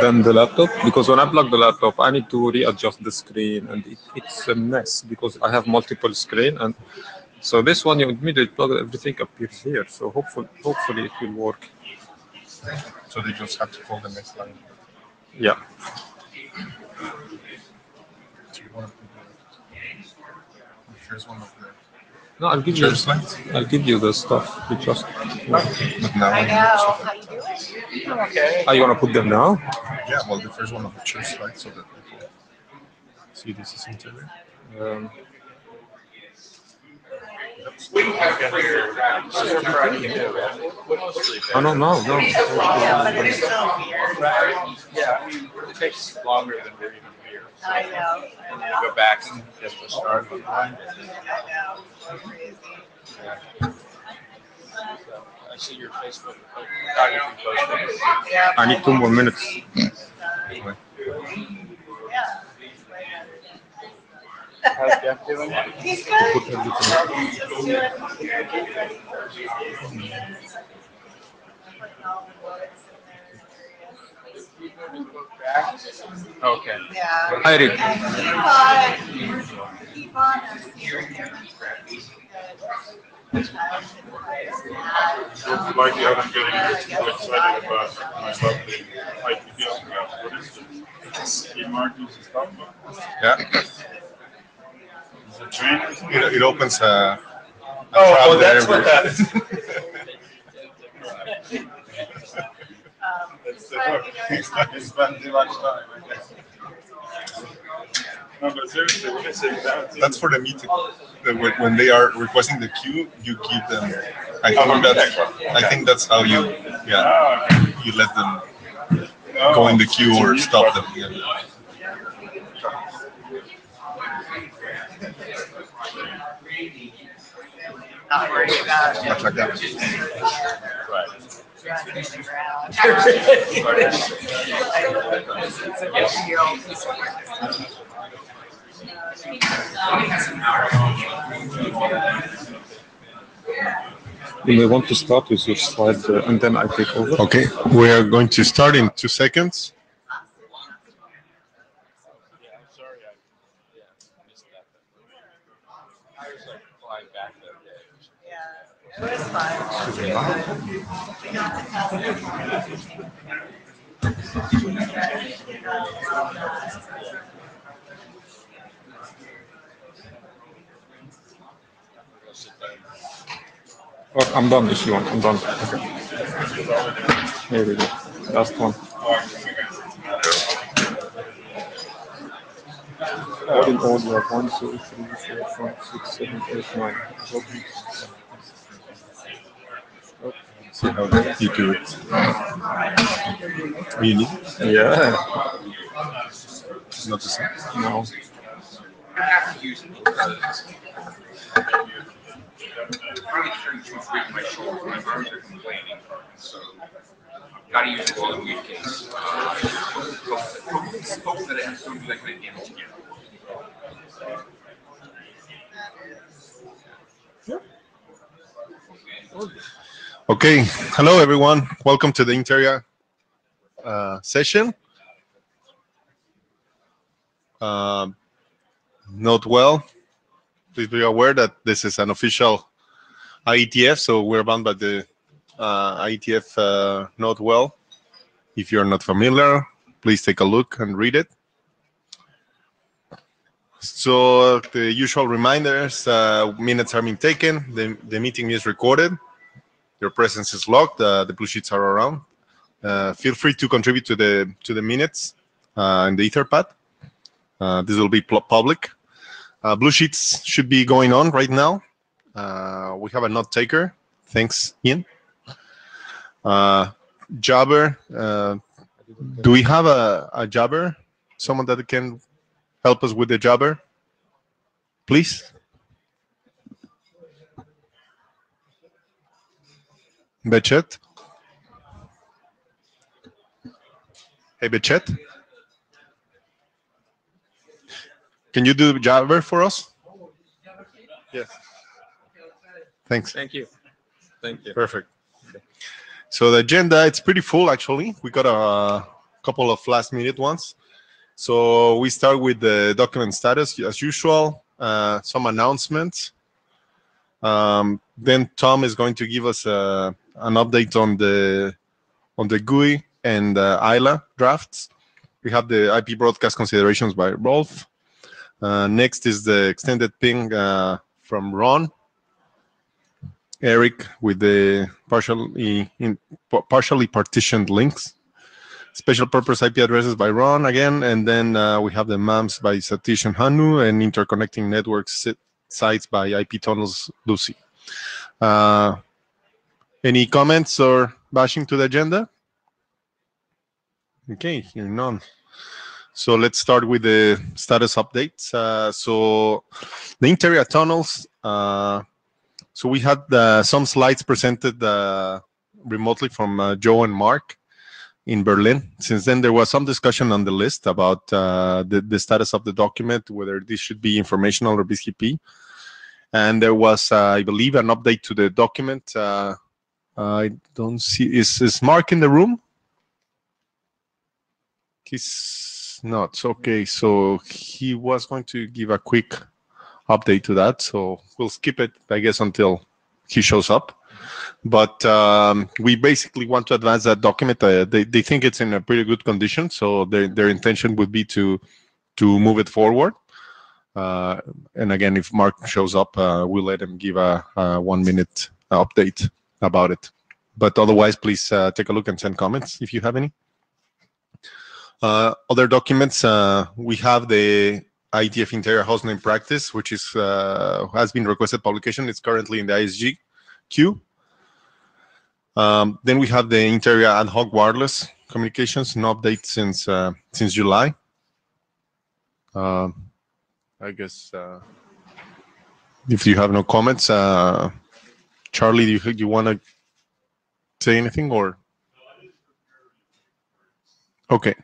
than the laptop, because when I plug the laptop, I need to readjust the screen, and it's a mess because I have multiple screen, and so this one you immediately plug it, everything appears here. So hopefully it will work. So they just have to call the next line. Yeah. Do you want to put the first one of the No, I'll give you. slides? I'll give you the stuff. You just. But now I know. How you doing? Okay. Are you gonna put them now? yeah, well, the first one of the church slides so that people see this is INTAREA. Oh no. Yeah, but it's so weird. Yeah, I mean, it takes longer than we're even here. So I know. and then you go back and get the start. I know. So crazy. So I see your Facebook photography posting. Yeah. I need 2 more minutes. Yeah. How's Jeff doing? He's good. Put everything. Just doing getting ready for Okay. Yeah. Hi, Rick. Keep on. Like you haven't getting too excited about my lovely IETF stuff. What is it? Emergency stuff? Yeah, Is it training? it opens a Oh, tab that's there. what that is. That's the work. It's spent too much time, I guess. No, but seriously, what is it? That's for the meeting. When they are requesting the queue, you give them. I think that's how you you let them go in the queue or stop them. Yeah. Not worried about Much like that. Right. running around. It's a real piece of work. You may want to start with your slide, and then I take over. Okay, we are going to start in 2 seconds. Yeah, I'm sorry. I missed that. I was like flying back that day. Yeah, it was fun. Oh, I'm done if you want. I'm done. Okay. Here we go. Last one. All in all, you have 1, 2, 3, 4, 5, 6, 7, 8, 9. See how you do it. You need Yeah. not the same. No. I have to use it because I'm carrying too much weight in my shoulders. My arms are complaining, so got to use it all in the briefcase. Hope that I have something that can handle together. Okay, hello everyone. Welcome to the INTAREA session. Note well, please be aware that this is an official IETF, so we're bound by the IETF note well. If you're not familiar, please take a look and read it. So the usual reminders, minutes are being taken, the meeting is recorded, your presence is logged, the blue sheets are around. Feel free to contribute to the minutes in the Etherpad. This will be public. Blue sheets should be going on right now. We have a note taker. Thanks, Ian. Jabber. Do we have a jabber? Someone that can help us with the jabber? Please. Bechet. Hey, Bechet. Can you do jabber for us? Yes. Thanks. Thank you. Thank you. Perfect. So the agenda, it's pretty full actually. We got a couple of last-minute ones. So we start with the document status as usual. Some announcements. Then Tom is going to give us an update on the GUI and ILA drafts. We have the IP broadcast considerations by Rolf. Next is the extended ping from Ron. Eric with the partially partitioned links. Special purpose IP addresses by Ron again. And then we have the MAMs by Satish and Hanu, and interconnecting networks sites by IP tunnels Lucy. Any comments or bashing to the agenda? Okay, hearing none. So let's start with the status updates. So the INTAREA tunnels. So we had some slides presented remotely from Joe and Mark in Berlin. Since then, there was some discussion on the list about the status of the document, whether this should be informational or BCP. And there was, I believe, an update to the document. I don't see. Is Mark in the room? He's not. Okay, so he was going to give a quick update to that. So we'll skip it, I guess, until he shows up. But we basically want to advance that document. They think it's in a pretty good condition, so their intention would be to move it forward. And again, if Mark shows up, we'll let him give a 1-minute update about it. But otherwise, please take a look and send comments if you have any. Other documents, we have the IETF INTAREA hostname practice, which is has been requested publication. It's currently in the ISG queue. Then we have the INTAREA ad hoc wireless communications, no update since July. I guess if you have no comments, Charlie, do you want to say anything or? Okay.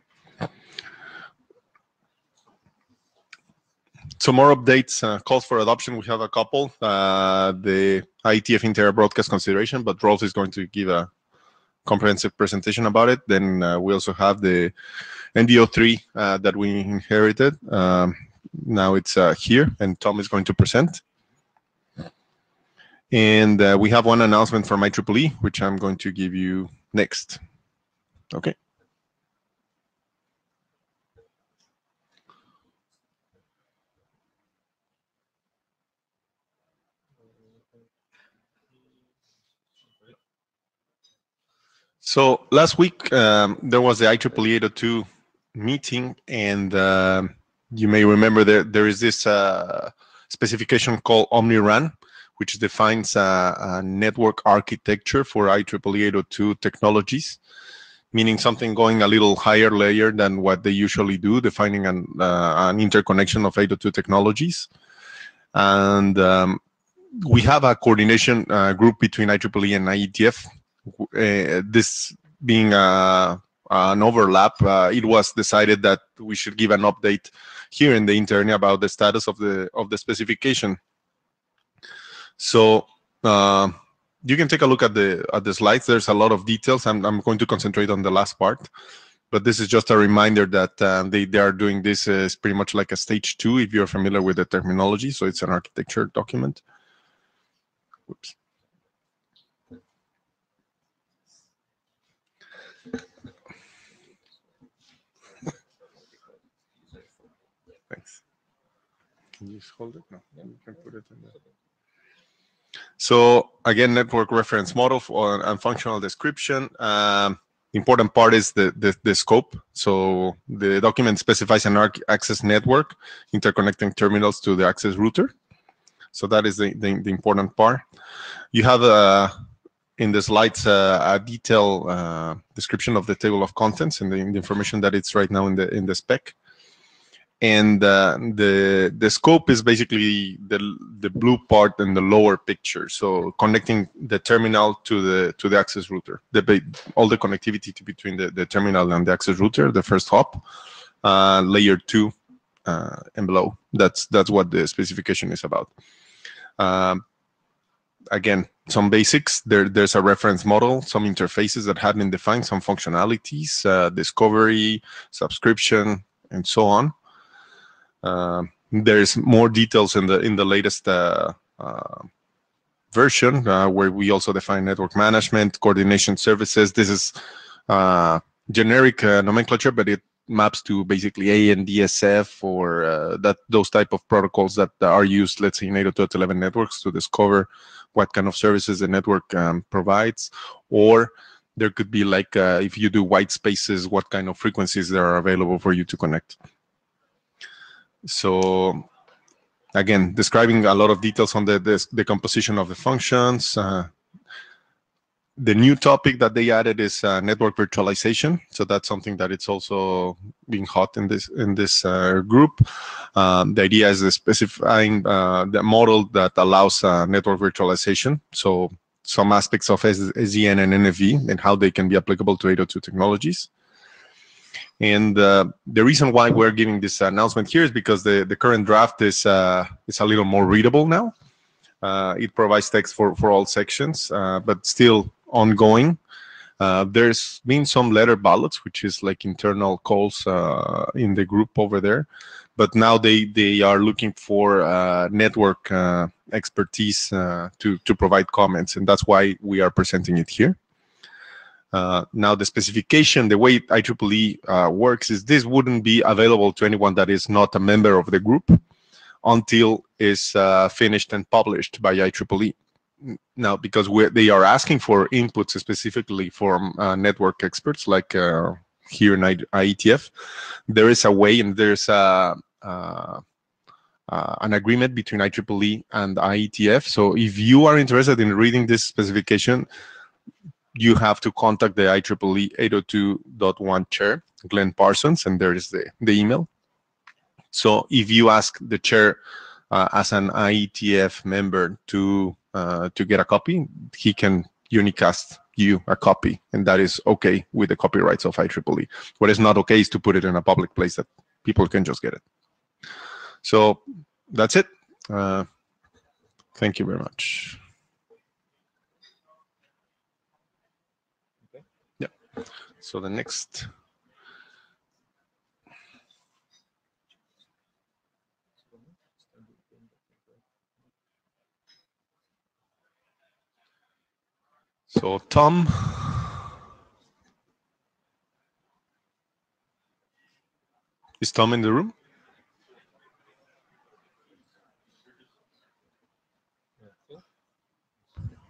So more updates, calls for adoption. We have a couple. The IETF INTAREA broadcast consideration, but Rolf is going to give a comprehensive presentation about it. Then we also have the NDO3 that we inherited. Now it's here, and Tom is going to present. And we have one announcement from IEEE, which I'm going to give you next. Okay. So last week, there was the IEEE 802 meeting, and you may remember there is this specification called OmniRAN, which defines a network architecture for IEEE 802 technologies, meaning something going a little higher layer than what they usually do, defining an interconnection of 802 technologies. And we have a coordination group between IEEE and IETF. This being an overlap, it was decided that we should give an update here in the INTAREA about the status of the specification. So you can take a look at the slides. There's a lot of details. I'm going to concentrate on the last part, but this is just a reminder that they are doing this is pretty much like a stage 2 if you're familiar with the terminology. So it's an architecture document. Whoops. Thanks. Can you just hold it? No, you can put it in there. So again, network reference model and functional description. Important part is the scope. So the document specifies an access network interconnecting terminals to the access router. So that is the important part. You have in the slides a detailed description of the table of contents and the information that it's right now in the spec. And the scope is basically the blue part in the lower picture. So connecting the terminal to the access router, all the connectivity between the terminal and the access router, the first hop, layer 2 and below. That's what the specification is about. again, some basics. There's a reference model, some interfaces that have been defined, some functionalities, discovery, subscription, and so on. There's more details in the latest version, where we also define network management, coordination services. This is generic nomenclature, but it maps to basically ANDSF or those type of protocols that are used, let's say, in 802.11 networks to discover what kind of services the network provides. Or there could be like, if you do white spaces, what kind of frequencies there are available for you to connect. So again, describing a lot of details on the composition of the functions. The new topic that they added is network virtualization. So that's something that it's also being hot in this group. The idea is specifying the model that allows network virtualization. So some aspects of SDN and NFV and how they can be applicable to 802 technologies. And the reason why we're giving this announcement here is because the current draft is a little more readable now. It provides text for all sections, but still ongoing. There's been some letter ballots, which is like internal calls in the group over there. But now they are looking for network expertise to provide comments, and that's why we are presenting it here. Now the specification, the way IEEE works is this wouldn't be available to anyone that is not a member of the group until it's finished and published by IEEE. Now, because they are asking for inputs specifically from network experts, like here in IETF, there is a way, and there's an agreement between IEEE and IETF. So if you are interested in reading this specification, you have to contact the IEEE 802.1 chair, Glenn Parsons, and there is the email. So if you ask the chair as an IETF member to get a copy, he can unicast you a copy, and that is okay with the copyrights of IEEE. What is not okay is to put it in a public place that people can just get it. So that's it. Thank you very much. Yeah. So the next. So Tom. Is Tom in the room?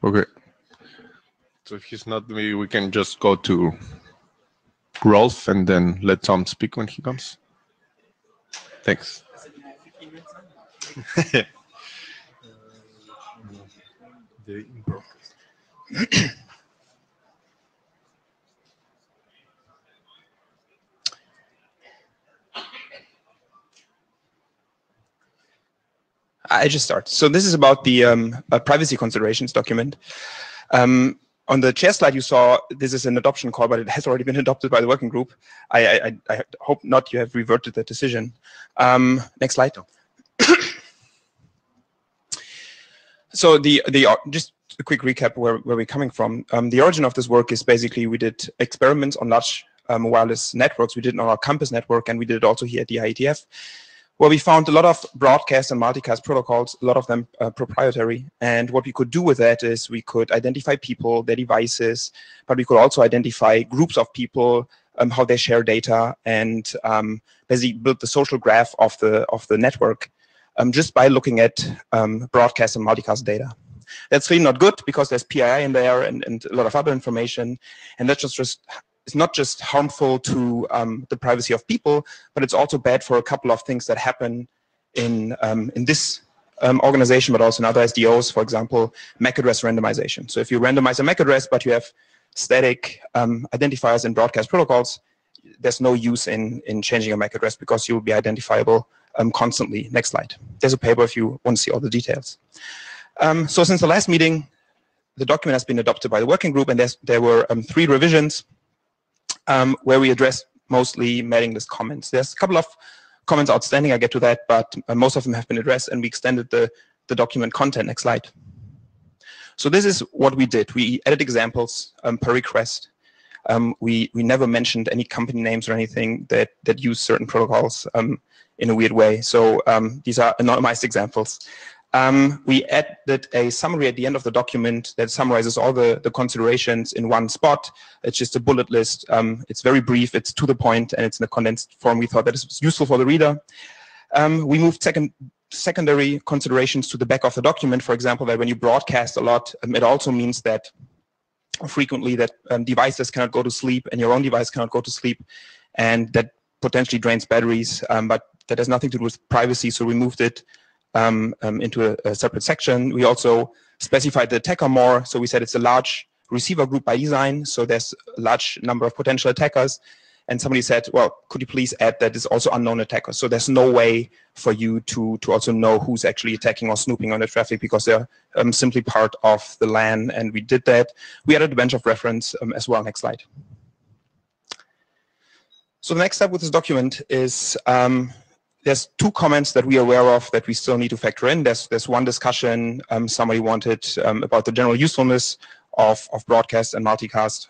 Okay. So if he's not, maybe we can just go to Rolf and then let Tom speak when he comes. Thanks. I just start. So this is about the privacy considerations document. On the chair slide, you saw this is an adoption call, but it has already been adopted by the working group. I hope not you have reverted that decision. Next slide. So just a quick recap where we're coming from. The origin of this work is basically we did experiments on large wireless networks. We did it on our campus network, and we did it also here at the IETF, where we found a lot of broadcast and multicast protocols, a lot of them proprietary. And what we could do with that is we could identify people, their devices, but we could also identify groups of people, how they share data, and basically build the social graph of the network just by looking at broadcast and multicast data. That's really not good because there's PII in there and a lot of other information, and that's just it's not just harmful to the privacy of people, but it's also bad for a couple of things that happen in this organization, but also in other SDOs, for example, MAC address randomization. So if you randomize a MAC address, but you have static identifiers in broadcast protocols, there's no use in changing a MAC address because you will be identifiable constantly. Next slide. There's a paper if you want to see all the details. So since the last meeting, the document has been adopted by the working group, and there were 3 revisions where we address mostly mailing list comments. There's a couple of comments outstanding, I get to that, but most of them have been addressed, and we extended the document content. Next slide. So this is what we did. We added examples per request. We never mentioned any company names or anything that use certain protocols in a weird way. So these are anonymized examples. We added a summary at the end of the document that summarizes all the considerations in one spot. It's just a bullet list. It's very brief, it's to the point, and it's in a condensed form. We thought that is useful for the reader. We moved secondary considerations to the back of the document. For example, that when you broadcast a lot, it also means that frequently that devices cannot go to sleep and your own device cannot go to sleep, and that potentially drains batteries, but that has nothing to do with privacy, so we moved it into a separate section. We also specified the attacker more, so we said it's a large receiver group by design, so there's a large number of potential attackers, and somebody said, well, could you please add that it's also unknown attackers, so there's no way for you to also know who's actually attacking or snooping on the traffic because they're simply part of the LAN, and we did that. We added a bunch of reference as well. Next slide. So the next step with this document is there's two comments that we are aware of that we still need to factor in. There's one discussion somebody wanted about the general usefulness of broadcast and multicast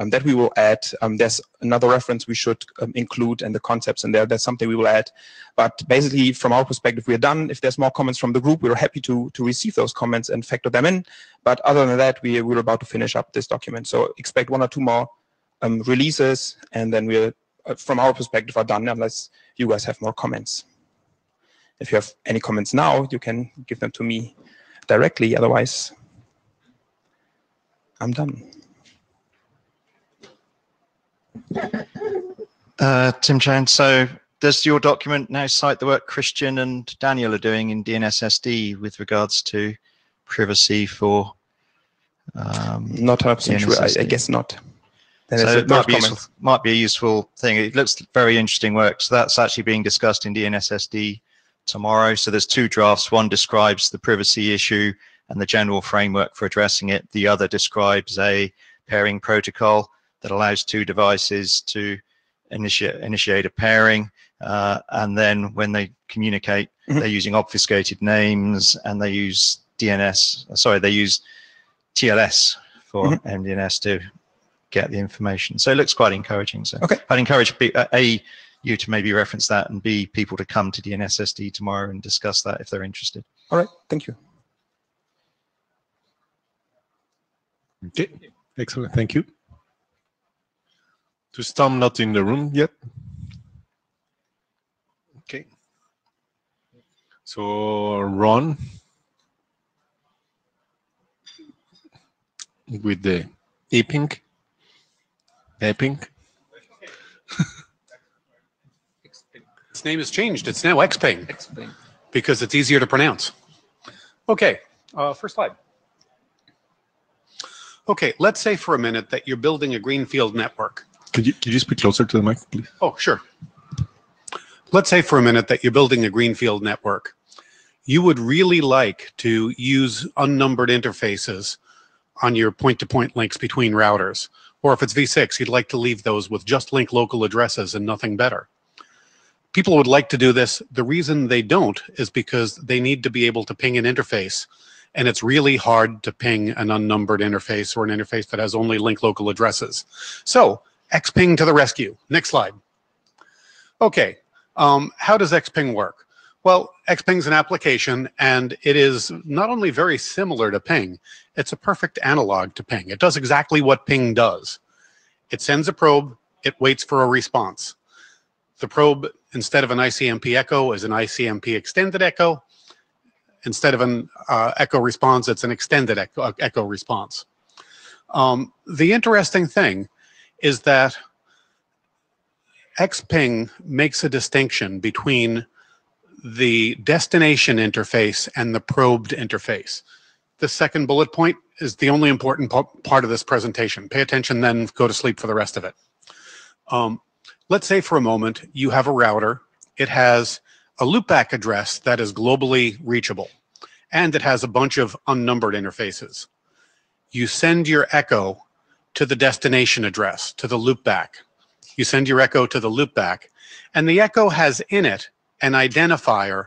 that we will add. There's another reference we should include and the concepts in there. That's something we will add. But basically, from our perspective, we're done. If there's more comments from the group, we're happy to receive those comments and factor them in. But other than that, we're about to finish up this document. So expect one or two more releases, and then we're, from our perspective, are done unless you guys have more comments. If you have any comments now, you can give them to me directly. Otherwise, I'm done. Tim Chan, so does your document now cite the work Christian and Daniel are doing in DNSSD with regards to privacy for not 100% sure. I guess not. So it might be a useful thing. It looks very interesting work. So that's actually being discussed in DNSSD tomorrow. So there's two drafts. One describes the privacy issue and the general framework for addressing it. The other describes a pairing protocol that allows two devices to initiate a pairing. And then when they communicate, they're using obfuscated names, and they use they use TLS for MDNS to get the information. So it looks quite encouraging. So I'd encourage A, you to maybe reference that, and B, people to come to DNSSD tomorrow and discuss that if they're interested. All right, thank you. Okay, excellent, thank you. To Tom, not in the room yet. Okay. So Ron, with the ePing. Its name has changed. It's now XPing. Because it's easier to pronounce. Okay, first slide. Okay, let's say for a minute that you're building a greenfield network. Could you speak closer to the mic, please? Oh, sure. Let's say for a minute that you're building a greenfield network. You would really like to use unnumbered interfaces on your point-to-point links between routers. Or if it's V6, you'd like to leave those with just link local addresses and nothing better. People would like to do this. The reason they don't is because they need to be able to ping an interface, and it's really hard to ping an unnumbered interface or an interface that has only link local addresses. So XPing to the rescue. Next slide. Okay, how does XPing work? Well, XPing is an application, and it is not only very similar to ping, it's a perfect analog to ping. It does exactly what ping does. It sends a probe, it waits for a response. The probe, instead of an ICMP echo, is an ICMP extended echo. Instead of an echo response, it's an extended echo response. The interesting thing is that XPing makes a distinction between the destination interface and the probed interface. The second bullet point is the only important part of this presentation. Pay attention, then go to sleep for the rest of it. Let's say for a moment you have a router. It has a loopback address that is globally reachable, and it has a bunch of unnumbered interfaces. You send your echo to the destination address, to the loopback. You send your echo to the loopback, and the echo has in it an identifier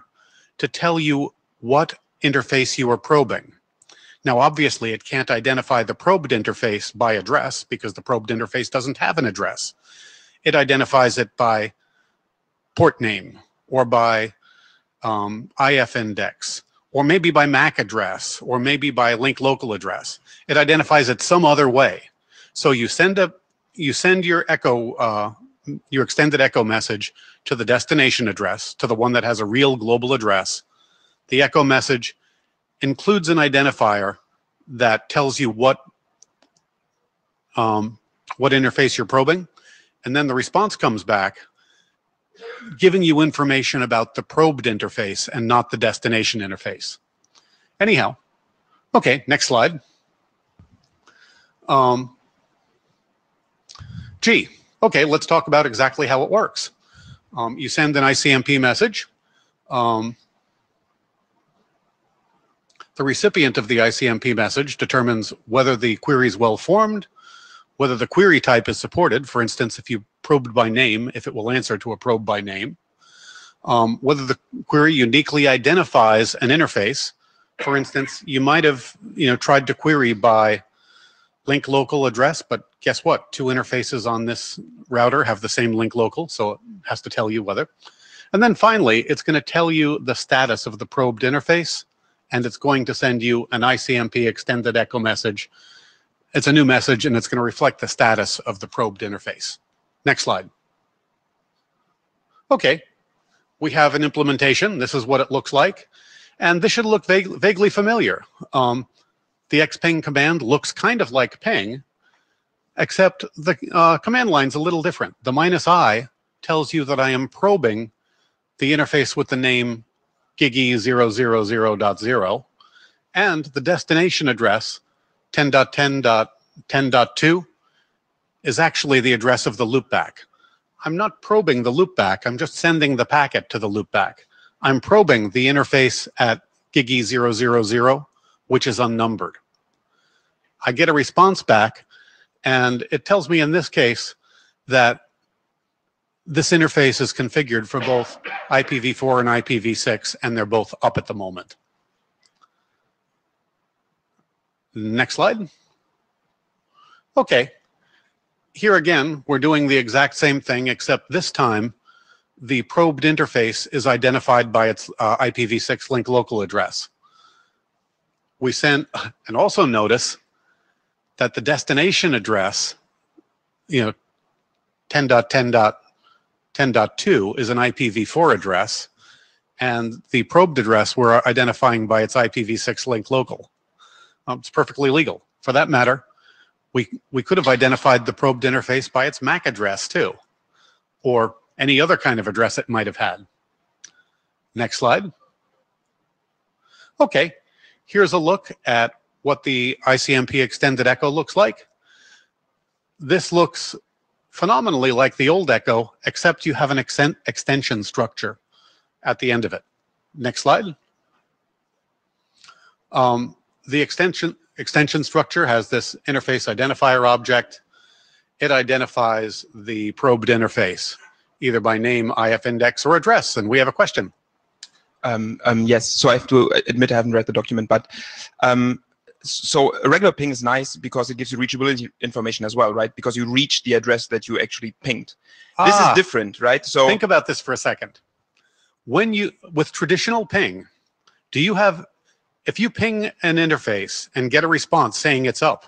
to tell you what interface you are probing. Now, obviously, it can't identify the probed interface by address because the probed interface doesn't have an address. It identifies it by port name or by IF index, or maybe by MAC address, or maybe by link local address. It identifies it some other way. So you send your echo, your extended echo message to the destination address, to the one that has a real global address. The echo message includes an identifier that tells you what interface you're probing, and then the response comes back giving you information about the probed interface and not the destination interface. Anyhow, okay, next slide. Okay, let's talk about exactly how it works. You send an ICMP message. The recipient of the ICMP message determines whether the query is well formed, whether the query type is supported. For instance, if you probed by name, if it will answer to a probe by name, whether the query uniquely identifies an interface. For instance, you might have tried to query by link local address, but guess what? Two interfaces on this router have the same link local, so it has to tell you whether. And then finally, it's going to tell you the status of the probed interface, and it's going to send you an ICMP extended echo message. It's a new message, and it's going to reflect the status of the probed interface. Next slide. Okay, we have an implementation. This is what it looks like. And this should look vaguely familiar. The xping command looks kind of like ping, except the command line's a little different. The -I tells you that I am probing the interface with the name gigi000.0, and the destination address 10.10.10.2 is actually the address of the loopback. I'm not probing the loopback, I'm just sending the packet to the loopback. I'm probing the interface at gigi000, which is unnumbered. I get a response back, and it tells me in this case that this interface is configured for both IPv4 and IPv6, and they're both up at the moment. Next slide. Okay. Here again, we're doing the exact same thing, except this time the probed interface is identified by its IPv6 link local address. We send, and also notice that the destination address, 10.10.10.2 is an IPv4 address, and the probed address we're identifying by its IPv6 link local. It's perfectly legal. For that matter, we could have identified the probed interface by its MAC address too, or any other kind of address it might have had. Next slide. Okay, here's a look at what the ICMP extended echo looks like. This looks phenomenally like the old echo, except you have an extension structure at the end of it. Next slide. The extension structure has this interface identifier object. It identifies the probed interface, either by name, IF index, or address. And we have a question. Yes, so I have to admit I haven't read the document, but so a regular ping is nice because it gives you reachability information as well, right? Because you reach the address that you actually pinged. This is different, right? So think about this for a second. With traditional ping, do you have, if you ping an interface and get a response saying it's up,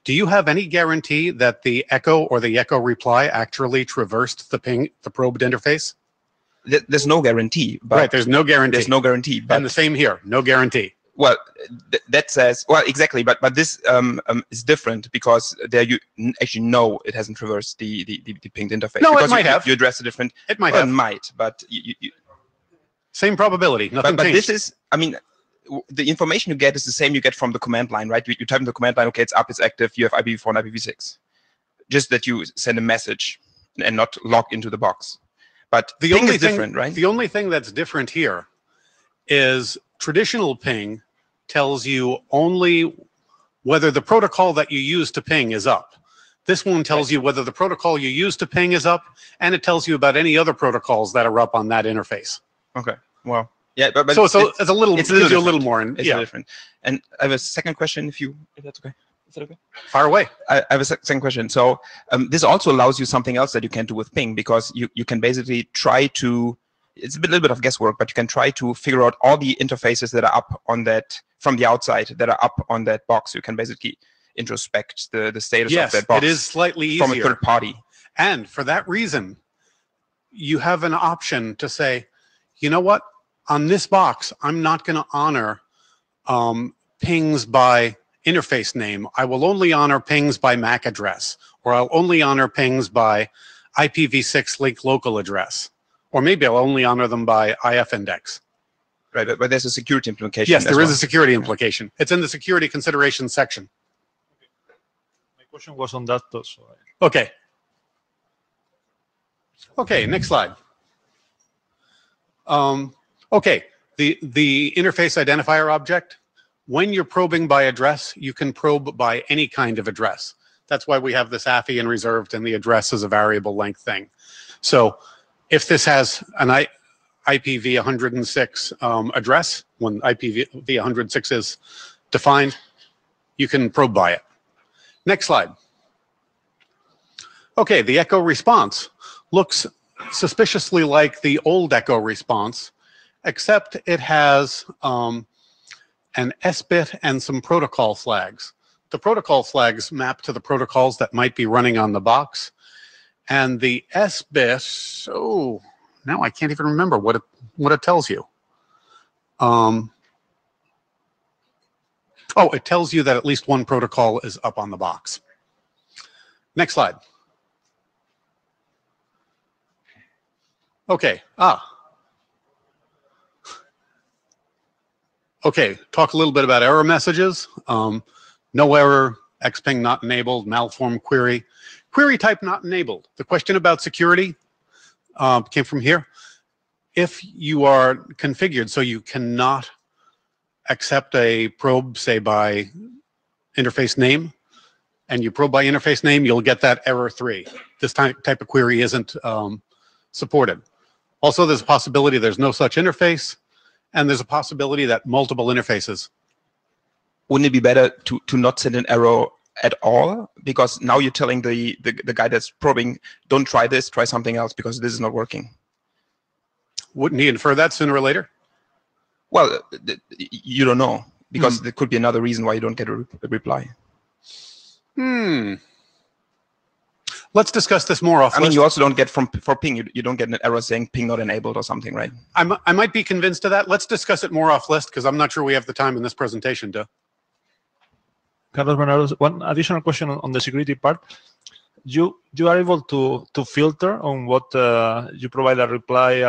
do you have any guarantee that the echo or the echo reply actually traversed the probed interface? There's no guarantee. But right, there's no guarantee. There's no guarantee. But and the same here, no guarantee. Well, that says, well, exactly, but this is different because there you actually know it hasn't traversed the pinged interface. No, because it might have. You address a different. It might have. It might, but same probability. Nothing but changed. This is, I mean, the information you get is the same you get from the command line, right? You type in the command line, okay, it's up, it's active, you have IPv4 and IPv6. Just that you send a message and not log into the box. But the ping is different, right? The only thing that's different here is traditional ping tells you only whether the protocol that you use to ping is up. This one tells you whether the protocol you use to ping is up, and it tells you about any other protocols that are up on that interface. Okay, well, Yeah, but so it's a little, it's gives you a different. little more. And It's yeah, different. And I have a second question, if that's okay. Is that okay? fire away. I have a second question. So this also allows you something else that you can do with ping, because you can basically try to, it's a little bit of guesswork, but you can try to figure out all the interfaces that are up on that, from the outside, that are up on that box. You can basically introspect the status of that box. It is slightly easier. From a third party. And for that reason, you have an option to say, you know what, on this box, I'm not going to honor pings by interface name. I will only honor pings by MAC address, or I'll only honor pings by IPv6 link local address, or maybe I'll only honor them by IF index. Right, but there's a security implication. Yes, there is a security implication. It's in the security considerations section. My question was on that also. Okay. Okay, next slide. Okay, the interface identifier object, when you're probing by address, you can probe by any kind of address. That's why we have this AFI and reserved, and the address is a variable length thing. So if this has an IPv106 address, when IPv106 is defined, you can probe by it. Next slide. Okay, the echo response looks suspiciously like the old echo response, except it has an S-bit and some protocol flags. The protocol flags map to the protocols that might be running on the box. And the S-bit, oh, now I can't even remember what it tells you. Oh, it tells you that at least one protocol is up on the box. Next slide. Okay. Okay, talk a little bit about error messages. No error, xping not enabled, malform query. Query type not enabled. The question about security came from here. If you are configured so you cannot accept a probe, say by interface name, and you probe by interface name, you'll get that error 3. This type of query isn't supported. Also, there's a possibility there's no such interface, and there's a possibility that multiple interfaces. Wouldn't it be better to not send an error at all? Because now you're telling the guy that's probing, don't try this, try something else, because this is not working. Wouldn't he infer that sooner or later? Well, you don't know, because there could be another reason why you don't get a reply. Let's discuss this more off. I mean, you also don't get for ping, you don't get an error saying ping not enabled or something, right? I might be convinced of that. Let's discuss it more off list, because I'm not sure we have the time in this presentation to. Carlos Bernardo, one additional question on the security part. You are able to filter on what you provide a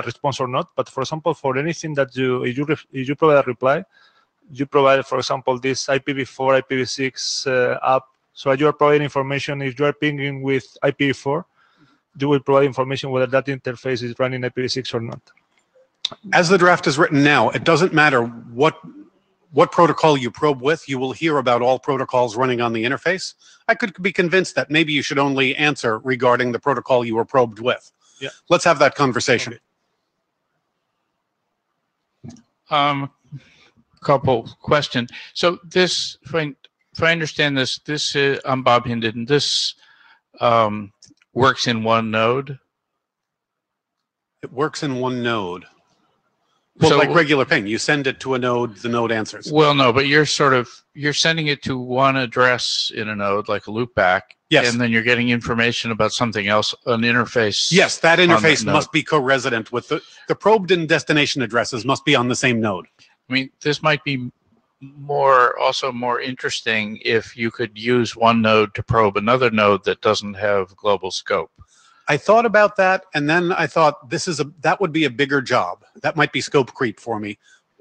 response or not. But for example, for anything that if you provide a reply, you provide, for example, this IPv4, IPv6 app. So you are providing information. If you are pinging with IPv4, you will provide information whether that interface is running IPv6 or not. As the draft is written now, it doesn't matter what protocol you probe with. You will hear about all protocols running on the interface. I could be convinced that maybe you should only answer regarding the protocol you were probed with. Yeah. Let's have that conversation. Couple questions. So this, if I understand this, I'm Bob Hinden. This works in one node? It works in one node. Well, so, like regular ping, you send it to a node, the node answers. Well, no, but you're sending it to one address in a node, like a loopback. Yes. And then you're getting information about something else, an interface. Yes, that interface must be co-resident with the probed and destination addresses must be on the same node. I mean, this might be also more interesting if you could use one node to probe another node that doesn't have global scope. I thought about that, and then I thought that would be a bigger job. That might be scope creep for me.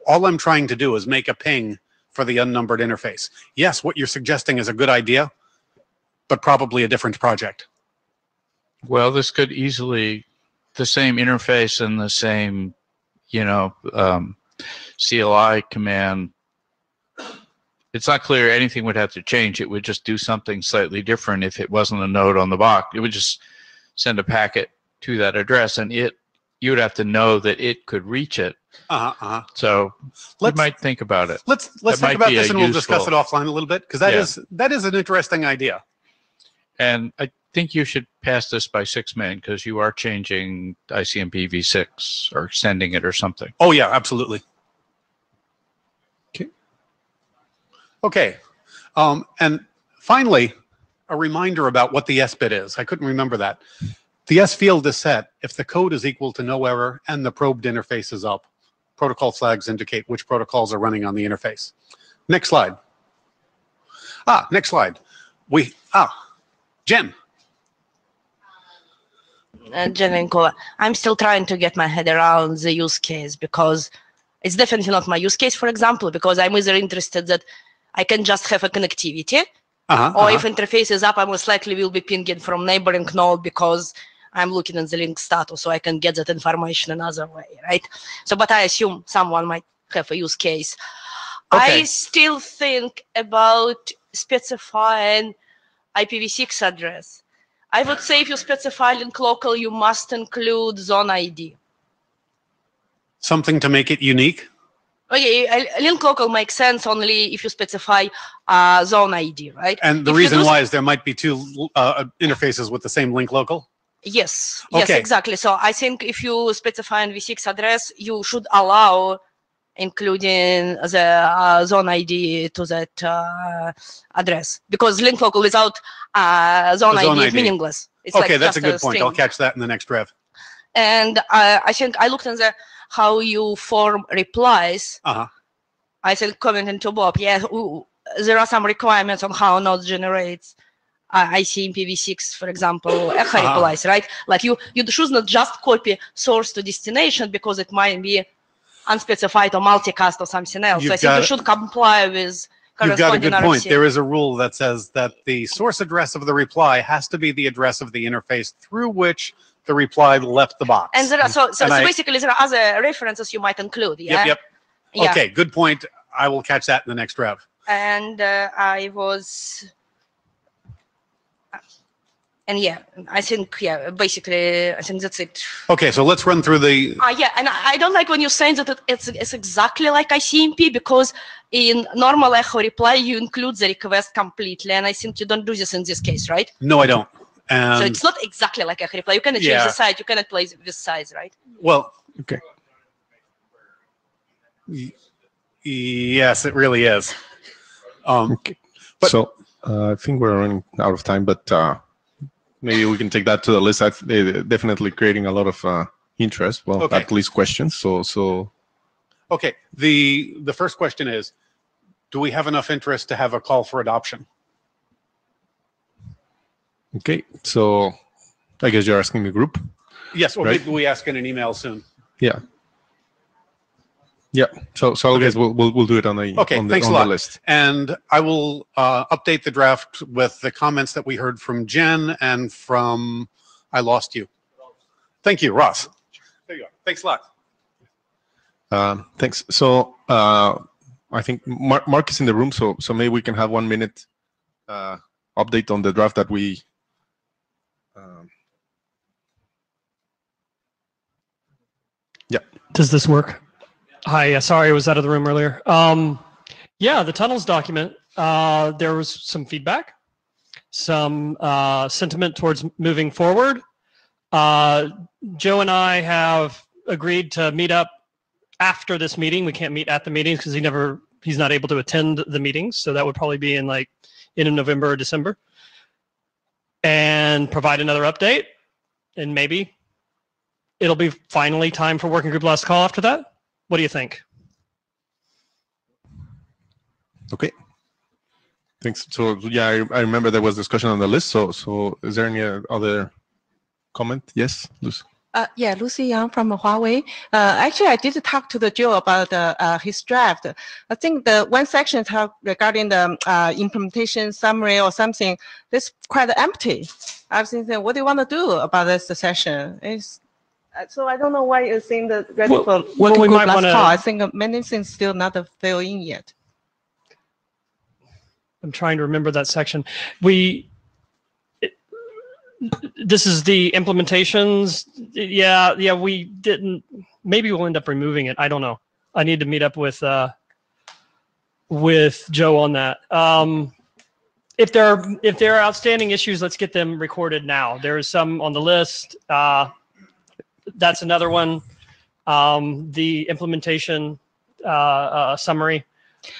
All I'm trying to do is make a ping for the unnumbered interface. Yes, what you're suggesting is a good idea, but probably a different project. Well, this could easily, the same interface and the same, CLI command. It's not clear anything would have to change. It would just do something slightly different if it wasn't a node on the box. It would just send a packet to that address, and you would have to know that it could reach it So you might think about it. Let's think about this, and we'll discuss it offline a little bit, because that is an interesting idea. And I think you should pass this by 6 men, because you are changing ICMP v6 or extending it or something. Oh yeah, absolutely. Okay. And finally, a reminder about what the S bit is. I couldn't remember that. The S field is set if the code is equal to no error and the probed interface is up. Protocol flags indicate which protocols are running on the interface. Next slide. Next slide. Jen. Jen Linkova. I'm still trying to get my head around the use case, because it's definitely not my use case, for example, because I'm either interested that I can just have a connectivity, or if interface is up, I most likely will be pinging from neighboring node because I'm looking at the link status, so I can get that information another way, right? So, but I assume someone might have a use case. Okay. I still think about specifying IPv6 address. I would say if you specify link local, you must include zone ID. Something to make it unique? Okay, link local makes sense only if you specify zone ID, right? And the reason why is there might be two interfaces with the same link local? Yes, okay. Yes, exactly. So I think if you specify an v6 address, you should allow including the zone ID to that address, because link local without zone ID is meaningless. It's okay, like that's a just good point. string. I'll catch that in the next rev. And I think I looked at how you form replies. I think commenting to Bob, yeah, there are some requirements on how Node generates ICMP-v6, for example, echo replies, right? Like you should not just copy source to destination because it might be unspecified or multicast or something else. So I think you should comply with You've got a good point. RFC. There is a rule that says that the source address of the reply has to be the address of the interface through which the reply left the box. And there are, so basically there are other references you might include. Yeah. Yep. Yeah. Okay, good point. I will catch that in the next rev. And I was, and yeah, I think, yeah, basically, I think that's it. Okay, so let's run through the... Yeah, and I don't like when you're saying that it's exactly like ICMP, because in normal echo reply, you include the request completely, and I think you don't do this in this case, right? No, I don't. So it's not exactly like echo reply. You cannot change the size. You cannot play with size, right? Well, okay. Yes, it really is. Okay. So I think we're running out of time, but maybe we can take that to the list. They're definitely creating a lot of interest. Well, okay. At least questions. So. Okay. The first question is, do we have enough interest to have a call for adoption? Okay. So I guess you're asking the group. Yes. Or right? maybe we ask in an email soon. Yeah. Yeah, so I guess we'll do it on the thanks a lot. The list. And I will update the draft with the comments that we heard from Jen and from I lost you. Thank you, Ross. There you go. Thanks a lot. Thanks. So I think Mark is in the room, so maybe we can have 1 minute update on the draft that we. Yeah. Does this work? Hi, sorry I was out of the room earlier. Yeah, the tunnels document, there was some feedback, some sentiment towards moving forward. Joe and I have agreed to meet up after this meeting. We can't meet at the meetings because he's not able to attend the meetings. So that would probably be in November or December. And provide another update. And maybe it'll be finally time for working group last call after that. What do you think? Okay. Thanks. So yeah, I remember there was discussion on the list. So is there any other comment? Yes, Lucy. Yeah, Lucy Yang from Huawei. Actually, I did talk to the Joe about his draft. I think the one section regarding the implementation summary or something, that's quite empty. I was thinking, what do you want to do about this session? So I don't know why you think that ready for working group last call. I think many things still not fill in yet. I'm trying to remember that section. this is the implementations. Yeah, we didn't. Maybe we'll end up removing it. I don't know. I need to meet up with Joe on that. If there are outstanding issues, let's get them recorded now. There is some on the list. That's another one. The implementation summary,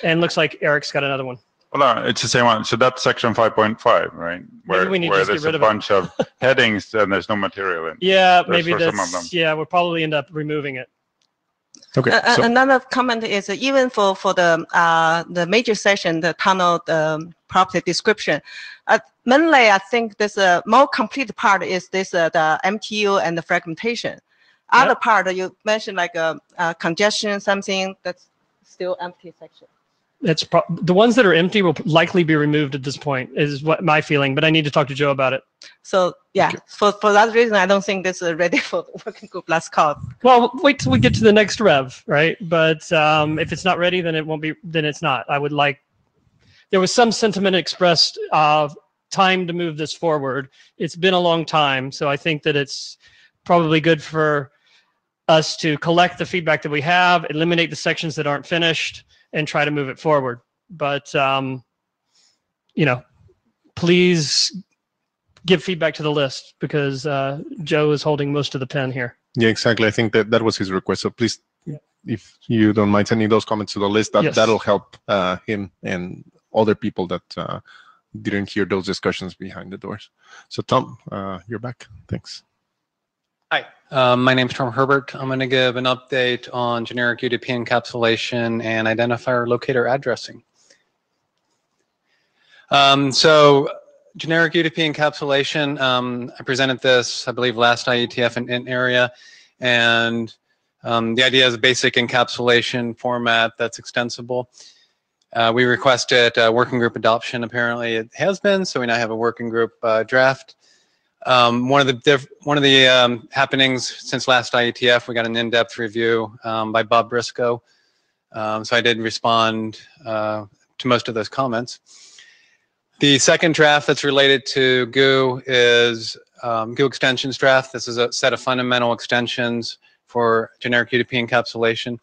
and looks like Eric's got another one. Well, it's the same one. So that's section 5.5, right? Where there's a bunch of headings and there's no material in. Yeah, maybe that's. Yeah, we'll probably end up removing it. Okay. Another comment is even for the major section, the tunnel property description. Mainly, I think this more complete part is this the MTU and the fragmentation. Other part you mentioned like congestion, something that's still empty section. It's the ones that are empty will likely be removed at this point, is what my feeling. But I need to talk to Joe about it. So yeah, for that reason, I don't think this is ready for the working group last call. Well, wait till we get to the next rev, right? But if it's not ready, then it won't be. Then it's not. I would like. There was some sentiment expressed of time to move this forward. It's been a long time, so I think that it's probably good for us to collect the feedback that we have, eliminate the sections that aren't finished, and try to move it forward. But, please give feedback to the list because Joe is holding most of the pen here. Yeah, exactly. I think that was his request. So please, if you don't mind sending those comments to the list, that'll help him and other people that didn't hear those discussions behind the doors. So Tom, you're back. Thanks. Hi, my name is Tom Herbert. I'm going to give an update on generic UDP encapsulation and identifier locator addressing. So generic UDP encapsulation, I presented this, I believe, last IETF in INTAREA, and the idea is a basic encapsulation format that's extensible. We requested working group adoption. Apparently it has been, so we now have a working group draft. One of the happenings since last IETF, we got an in-depth review by Bob Briscoe. So I did respond to most of those comments. The second draft that's related to GU is GU extensions draft. This is a set of fundamental extensions for generic UDP encapsulation.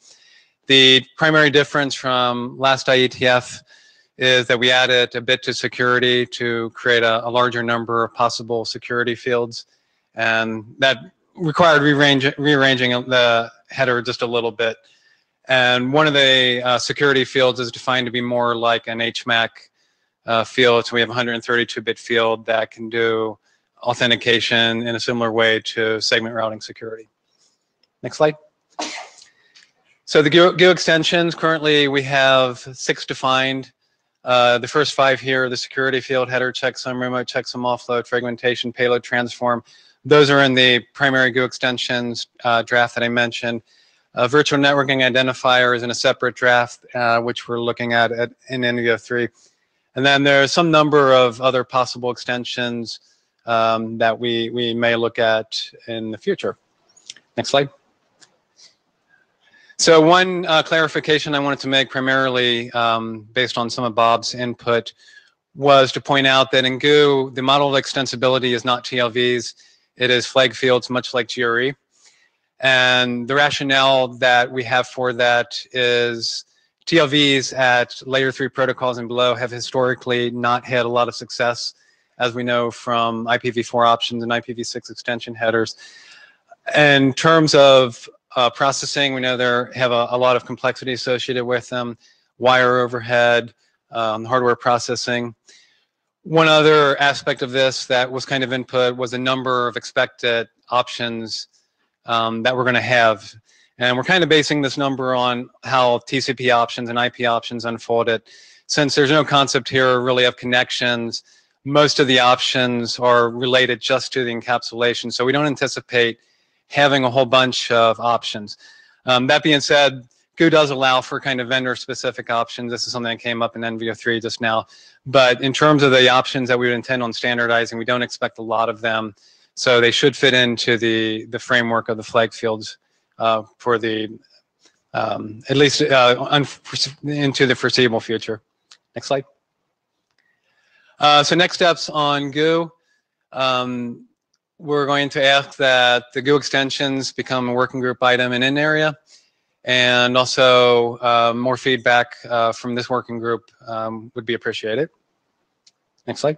The primary difference from last IETF is that we added a bit to security to create a larger number of possible security fields. And that required rearranging the header just a little bit. And one of the security fields is defined to be more like an HMAC field. So we have a 132-bit field that can do authentication in a similar way to segment routing security. Next slide. So the GU extensions, currently we have 6 defined. The first 5 here, the security field, header, checksum, remote checksum, offload, fragmentation, payload, transform. Those are in the primary GU extensions draft that I mentioned. Virtual networking identifier is in a separate draft, which we're looking at in NVO3. And then there's some number of other possible extensions that we may look at in the future. Next slide. So one clarification I wanted to make primarily based on some of Bob's input was to point out that in GU, the model of extensibility is not TLVs. It is flag fields, much like GRE. And the rationale that we have for that is TLVs at layer 3 protocols and below have historically not had a lot of success, as we know from IPv4 options and IPv6 extension headers. In terms of processing, we know there have a lot of complexity associated with them, wire overhead, hardware processing. One other aspect of this that was kind of input was a number of expected options that we're going to have. And we're kind of basing this number on how TCP options and IP options unfolded. Since there's no concept here really of connections, most of the options are related just to the encapsulation. So we don't anticipate having a whole bunch of options. That being said, GU does allow for kind of vendor-specific options. This is something that came up in NVO3 just now. But in terms of the options that we would intend on standardizing, we don't expect a lot of them. So they should fit into the framework of the flag fields for the, at least into the foreseeable future. Next slide. So next steps on GU. we're going to ask that the GU extensions become a working group item in INTAREA, and also more feedback from this working group would be appreciated. Next slide.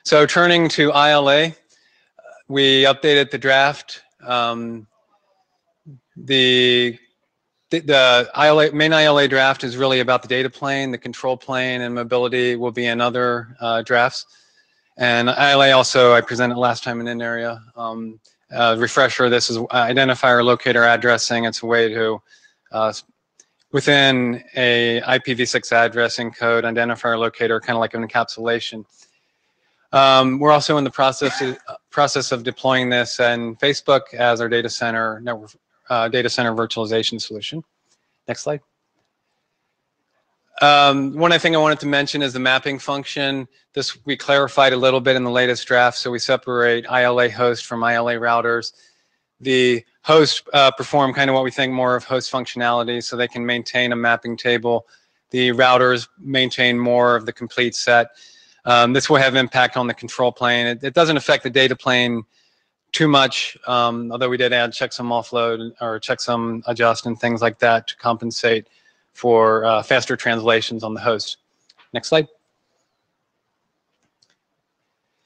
So turning to ILA, we updated the draft. The ILA, main ILA draft is really about the data plane. The control plane and mobility will be in other drafts. And ILA also, I presented last time in INTAREA. Refresher, this is identifier locator addressing. It's a way to, within a IPv6 addressing code, identifier locator, kind of like an encapsulation. We're also in the process of deploying this in Facebook as our data center network, data center virtualization solution. Next slide. One thing I wanted to mention is the mapping function. This we clarified a little bit in the latest draft, so we separate ILA host from ILA routers. The hosts perform kind of what we think more of host functionality, so they can maintain a mapping table. The routers maintain more of the complete set. This will have impact on the control plane. It doesn't affect the data plane too much, although we did add checksum offload or checksum adjust and things like that to compensate for faster translations on the host. Next slide.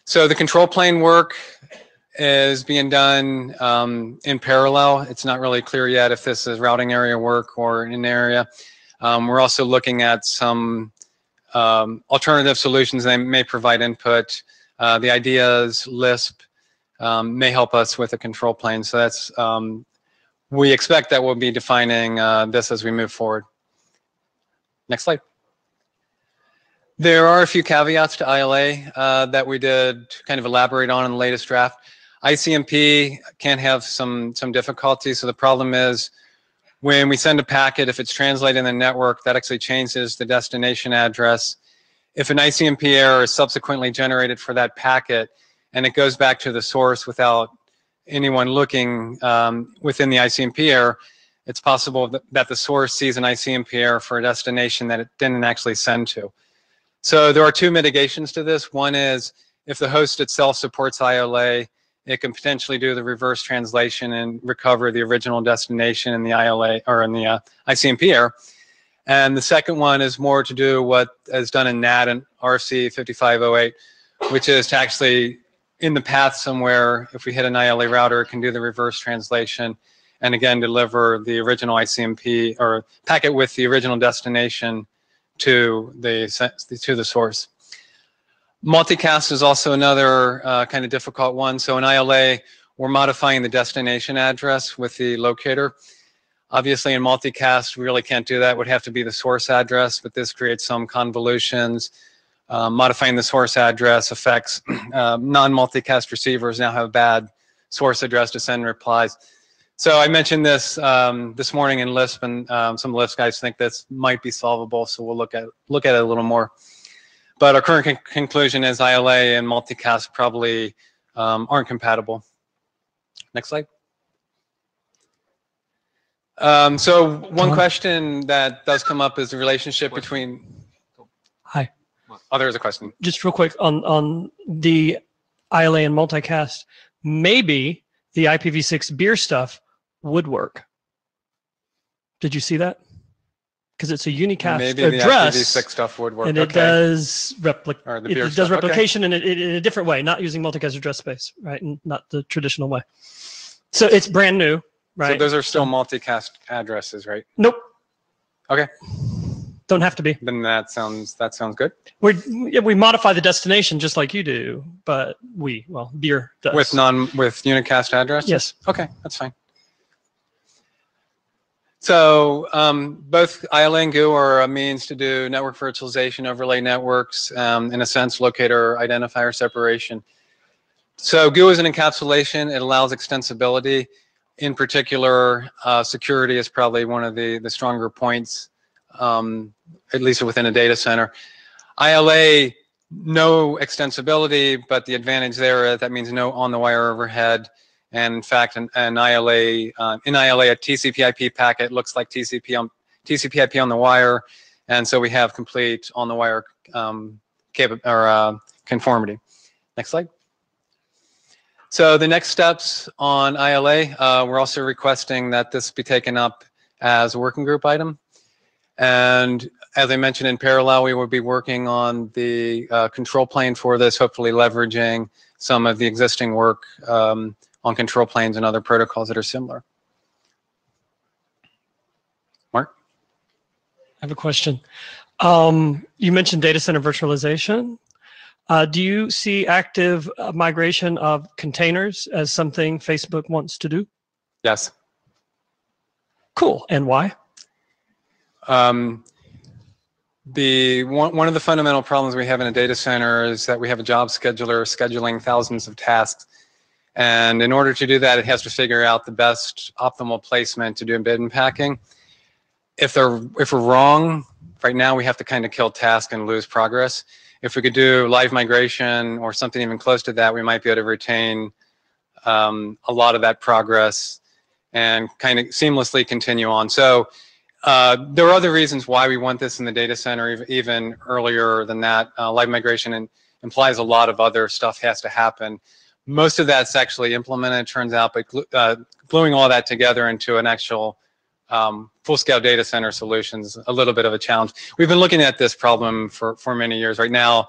So the control plane work is being done in parallel. It's not really clear yet if this is routing area work or in area. We're also looking at some alternative solutions that may provide input. The ideas Lisp may help us with the control plane. So that's, we expect that we'll be defining this as we move forward. Next slide. There are a few caveats to ILA that we did kind of elaborate on in the latest draft. ICMP can have some difficulty. So the problem is when we send a packet, if it's translated in the network, that actually changes the destination address. If an ICMP error is subsequently generated for that packet and it goes back to the source without anyone looking within the ICMP error, it's possible that the source sees an ICMP error for a destination that it didn't actually send to. So there are two mitigations to this. One is if the host itself supports ILA, it can potentially do the reverse translation and recover the original destination in the ILA or in the ICMP error. And the second one is more to do what is done in NAT and RC 5508, which is to actually in the path somewhere, if we hit an ILA router, it can do the reverse translation and again deliver the original ICMP or packet with the original destination to the source. Multicast is also another kind of difficult one. So in ILA, we're modifying the destination address with the locator. Obviously in multicast, we really can't do that. It would have to be the source address, but this creates some convolutions. Modifying the source address affects non-multicast receivers now have bad source address to send replies. So I mentioned this this morning in Lisp, and some Lisp guys think this might be solvable. So we'll look at it a little more. But our current conclusion is ILA and multicast probably aren't compatible. Next slide. So one question that does come up is the relationship between. Hi. Oh, there's a question. Just real quick on the ILA and multicast, maybe the IPv6 beer stuff would work. Did you see that? Because it's a unicast maybe address. The IPv6 stuff would work. And it does it does replication in a different way, not using multicast address space, right? And not the traditional way. So it's brand new, right? So those are still multicast addresses, right? Nope. Okay. Don't have to be. Then that sounds good. We modify the destination just like you do, but beer does. With unicast address? Yes. Okay, that's fine. So both ILA and GU are a means to do network virtualization, overlay networks, in a sense, locator identifier separation. So GU is an encapsulation. It allows extensibility. In particular, security is probably one of the stronger points, at least within a data center. ILA, no extensibility, but the advantage there is that means no on-the-wire overhead. And in fact, in ILA, a TCP/IP packet looks like TCP/IP on the wire, and so we have complete on-the-wire conformity. Next slide. So the next steps on ILA, we're also requesting that this be taken up as a working group item. And as I mentioned, in parallel, we will be working on the control plane for this, hopefully leveraging some of the existing work on control planes and other protocols that are similar. Mark? I have a question. You mentioned data center virtualization. Do you see active migration of containers as something Facebook wants to do? Yes. Cool. And why? One of the fundamental problems we have in a data center is that we have a job scheduler scheduling thousands of tasks. And in order to do that, it has to figure out the best optimal placement to do bid and packing. If we're wrong, right now we have to kind of kill tasks and lose progress. If we could do live migration or something even close to that, we might be able to retain a lot of that progress and kind of seamlessly continue on. So there are other reasons why we want this in the data center, even earlier than that. Live migration implies a lot of other stuff has to happen. Most of that's actually implemented, it turns out, but gluing all that together into an actual full-scale data center solutions, a little bit of a challenge. We've been looking at this problem for many years. Right now,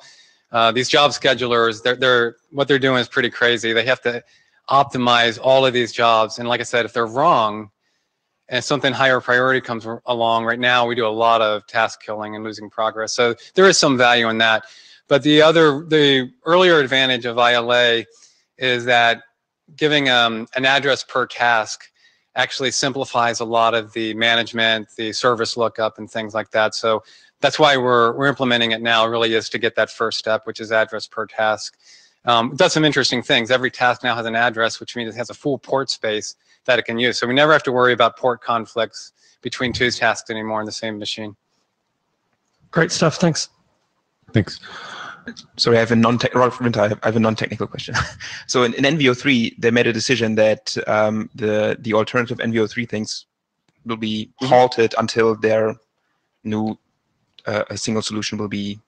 these job schedulers, what they're doing is pretty crazy. They have to optimize all of these jobs, and like I said, if they're wrong and something higher priority comes along, right now we do a lot of task killing and losing progress. So there is some value in that. But the earlier advantage of ILA is that giving an address per task actually simplifies a lot of the management, the service lookup, and things like that. So that's why we're implementing it now, really is to get that first step, which is address per task. It does some interesting things. Every task now has an address, which means it has a full port space that it can use. So we never have to worry about port conflicts between two tasks anymore in the same machine. Great stuff. Thanks. Thanks. Sorry, I have a non-technical question. So in NVO3, they made a decision that the alternative NVO3 things will be halted until their new a single solution will be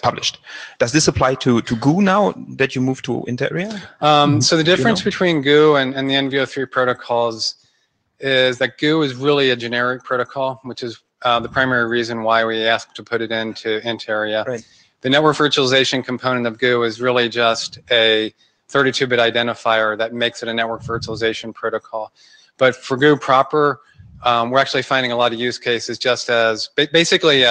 published. Does this apply to GU now that you move to INTAREA? So the difference between GU and the NVO3 protocols is that GU is really a generic protocol, which is the primary reason why we asked to put it into INTAREA. Right. The network virtualization component of GU is really just a 32-bit identifier that makes it a network virtualization protocol. But for GU proper, we're actually finding a lot of use cases just as basically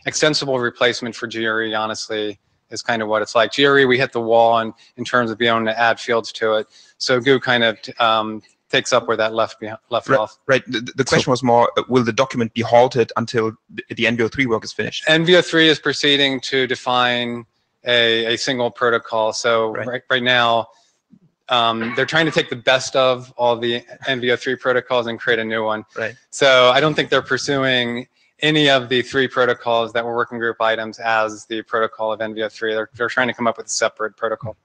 extensible replacement for GRE, honestly, is kind of what it's like. GRE, we hit the wall in terms of being able to add fields to it. So GU kind of takes up where that left off. Right. The question was more, will the document be halted until the NVO3 work is finished? NVO3 is proceeding to define a single protocol. So right now, they're trying to take the best of all the NVO3 protocols and create a new one. Right. So I don't think they're pursuing any of the three protocols that were working group items as the protocol of NVO3. They're trying to come up with a separate protocol.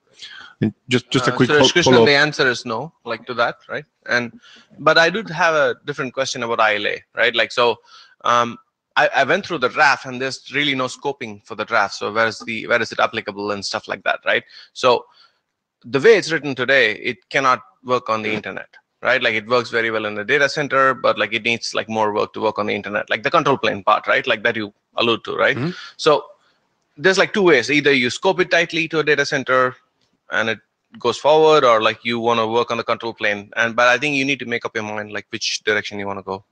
And just a quick so follow-up. the answer is no, like to that, right? But I do have a different question about ILA, right? Like, so I went through the draft, and there's really no scoping for the draft. So where is it applicable and stuff like that, right? So the way it's written today, it cannot work on the internet, right? Like, it works very well in the data center, but like it needs like more work to work on the internet, like the control plane part, right? Like that you allude to, right? So there's like two ways. Either you scope it tightly to a data center and it goes forward, or like you want to work on the control plane. But I think you need to make up your mind like which direction you want to go.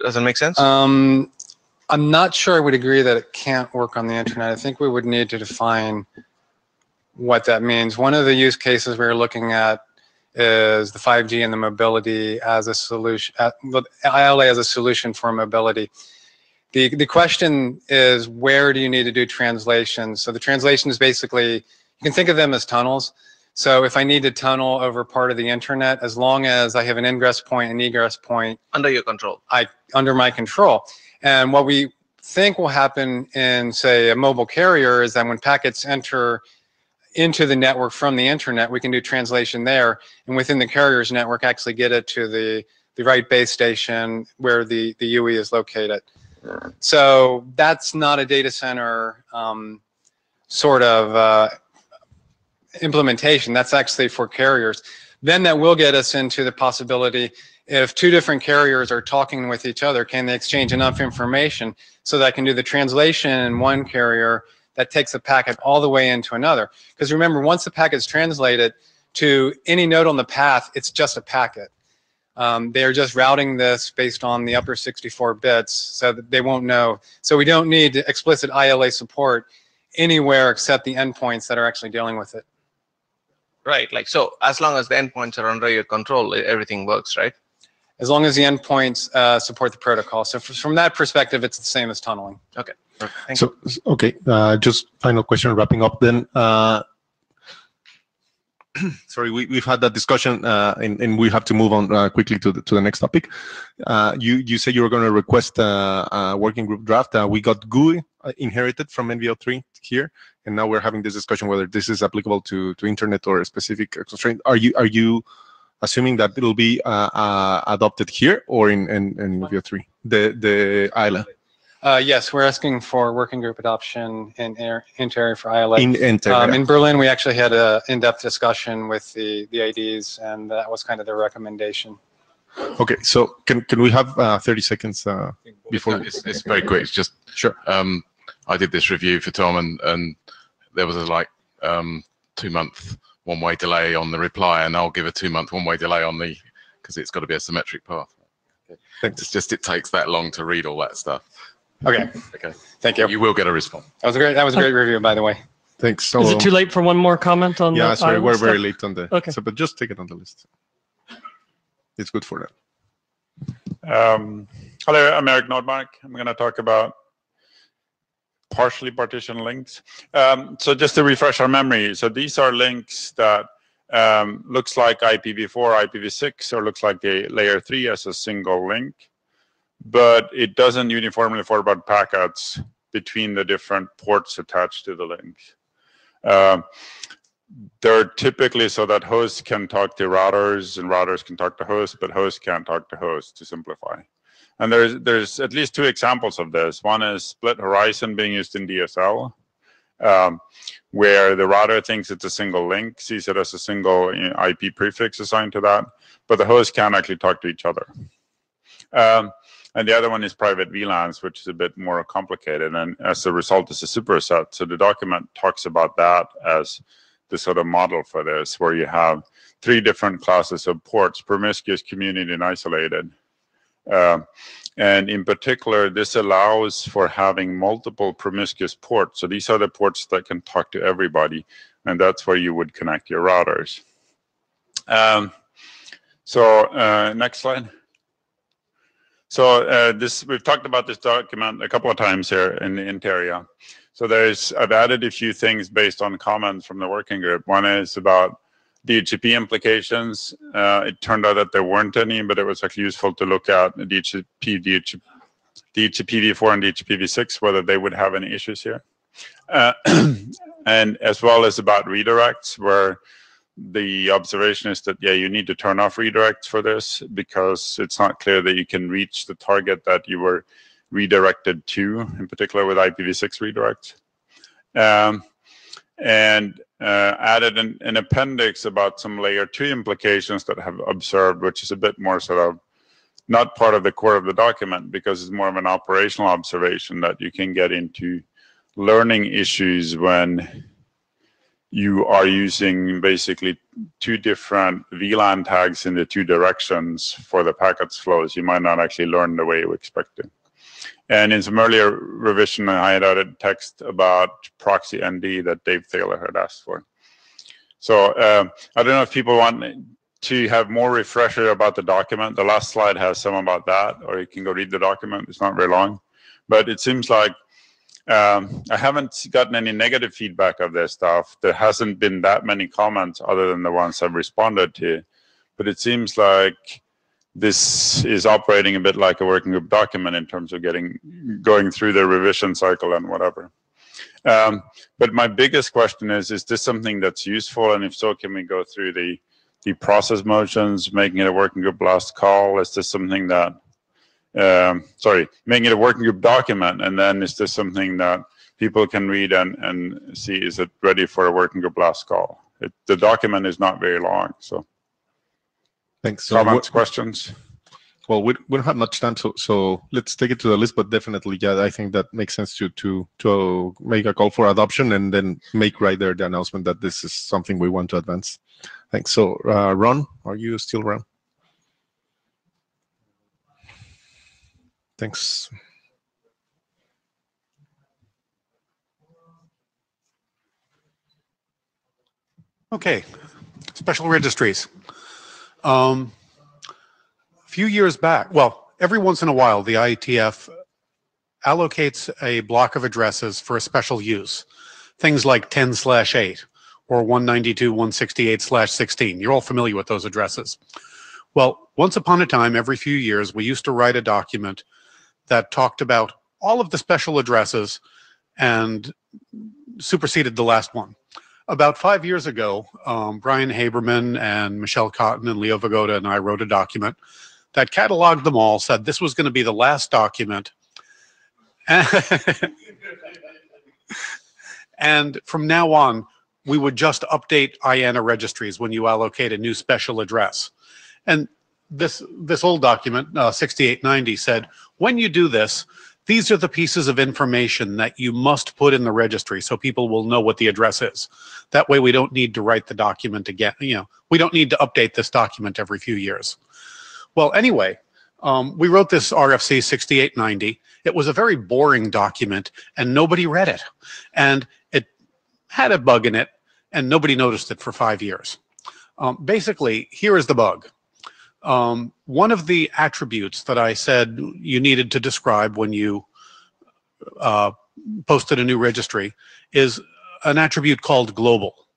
Does that make sense? I'm not sure I would agree that it can't work on the internet. I think we would need to define what that means. One of the use cases we're looking at is the 5G and the mobility as a solution, ILA as a solution for mobility. The question is, where do you need to do translation? So the translation is basically, you can think of them as tunnels. So if I need to tunnel over part of the internet, as long as I have an ingress point and egress point under your control, under my control. And what we think will happen in, say, a mobile carrier is that when packets enter into the network from the internet, we can do translation there, and within the carrier's network actually get it to the right base station where the UE is located. So that's not a data center sort of implementation. That's actually for carriers. Then that will get us into the possibility, if two different carriers are talking with each other, can they exchange enough information so that I can do the translation in one carrier that takes the packet all the way into another? Because remember, once the packet is translated to any node on the path, it's just a packet. They are just routing this based on the upper 64 bits, so that they won't know. So we don't need explicit ILA support anywhere except the endpoints that are actually dealing with it. Right, like, so as long as the endpoints are under your control, everything works, right? As long as the endpoints support the protocol. So from that perspective, it's the same as tunneling. Okay, perfect. Thank you. Okay, just final question, wrapping up then. Sorry, we've had that discussion, and we have to move on quickly to the next topic. You said you were going to request a working group draft. We got GUI inherited from NVL3 here, and now we're having this discussion whether this is applicable to internet or a specific constraint. Are you assuming that it'll be adopted here or in NVL3, the ILA? Yes, we're asking for working group adoption in INTAREA for ILA. In INTAREA. In Berlin, we actually had an in-depth discussion with the IDs, and that was kind of their recommendation. Okay, so can we have 30 seconds before? It's very quick. It's just sure. I did this review for Tom, and there was a 2-month one-way delay on the reply, and I'll give a 2-month one-way delay on the, because it's got to be a symmetric path. Okay. It's just it takes that long to read all that stuff. Okay. Okay. Thank you. You will get a response. That was a great review, by the way. Thanks. Is it too late for one more comment on yeah, the sorry, we're stuff? very late on the. Okay. So, but just take it on the list. It's good for that. Hello, I'm Eric Nordmark. I'm going to talk about partially partitioned links. So just to refresh our memory, so these are links that looks like IPv4, IPv6, or looks like a layer 3 as a single link, but it doesn't uniformly forward packets between the different ports attached to the link. They're typically so that hosts can talk to routers and routers can talk to hosts, but hosts can't talk to hosts, to simplify. And there's at least 2 examples of this. One is split horizon being used in DSL, where the router thinks it's a single link, sees it as a single IP prefix assigned to that, but the host can't actually talk to each other. And the other one is private VLANs, which is a bit more complicated, and as a result, it's a superset. So the document talks about that as the sort of model for this, where you have 3 different classes of ports: promiscuous, community, and isolated. And in particular, this allows for having multiple promiscuous ports. So these are the ports that can talk to everybody, and that's where you would connect your routers. Next slide. So we've talked about this document a couple of times here in INTAREA. So I've added a few things based on comments from the working group. One is about DHCP implications. It turned out that there weren't any, but it was actually useful to look at DHCP v4 and DHCP v6, whether they would have any issues here. And as well as about redirects, where the observation is that, yeah, you need to turn off redirects for this because it's not clear that you can reach the target that you were redirected to, in particular with IPv6 redirects. And added an appendix about some layer 2 implications that have observed, which is a bit more sort of not part of the core of the document, because it's more of an operational observation that you can get into learning issues when you are using basically 2 different VLAN tags in the 2 directions for the packets flows. You might not actually learn the way you expect to. And in some earlier revision, I had added text about proxy ND that Dave Thaler had asked for. So I don't know if people want to have more refresher about the document. The last slide has some about that, or you can go read the document. It's not very long. But it seems like I haven't gotten any negative feedback of this stuff. There hasn't been that many comments other than the ones I've responded to. But it seems like this is operating a bit like a working group document in terms of going through the revision cycle and whatever. But my biggest question is this something that's useful? And if so, can we go through the process motions, making it a working group last call? Is this something that, making it a working group document, and then is this something that people can read and see, is it ready for a working group last call? The document is not very long. So thanks. Comments, questions? Well, we don't have much time, so let's take it to the list. But definitely, yeah, I think that makes sense to make a call for adoption and then make right there the announcement that this is something we want to advance. Thanks. So, Ron, are you still around? Thanks. Okay, special registries. A few years back, well, every once in a while, the IETF allocates a block of addresses for a special use. Things like 10/8 or 192.168/16. You're all familiar with those addresses. Well, once upon a time, every few years, we used to write a document that talked about all of the special addresses and superseded the last one. About 5 years ago, Brian Haberman and Michelle Cotton and Leo Vagoda and I wrote a document that cataloged them all, said this was going to be the last document. And from now on, we would just update IANA registries when you allocate a new special address. And this old document, 6890, said, when you do this, these are the pieces of information that you must put in the registry so people will know what the address is. That way we don't need to write the document again. We don't need to update this document every few years. Well, anyway, we wrote this RFC 6890. It was a very boring document and nobody read it. And it had a bug in it and nobody noticed it for 5 years. Basically, here is the bug. One of the attributes that I said you needed to describe when you posted a new registry is an attribute called global.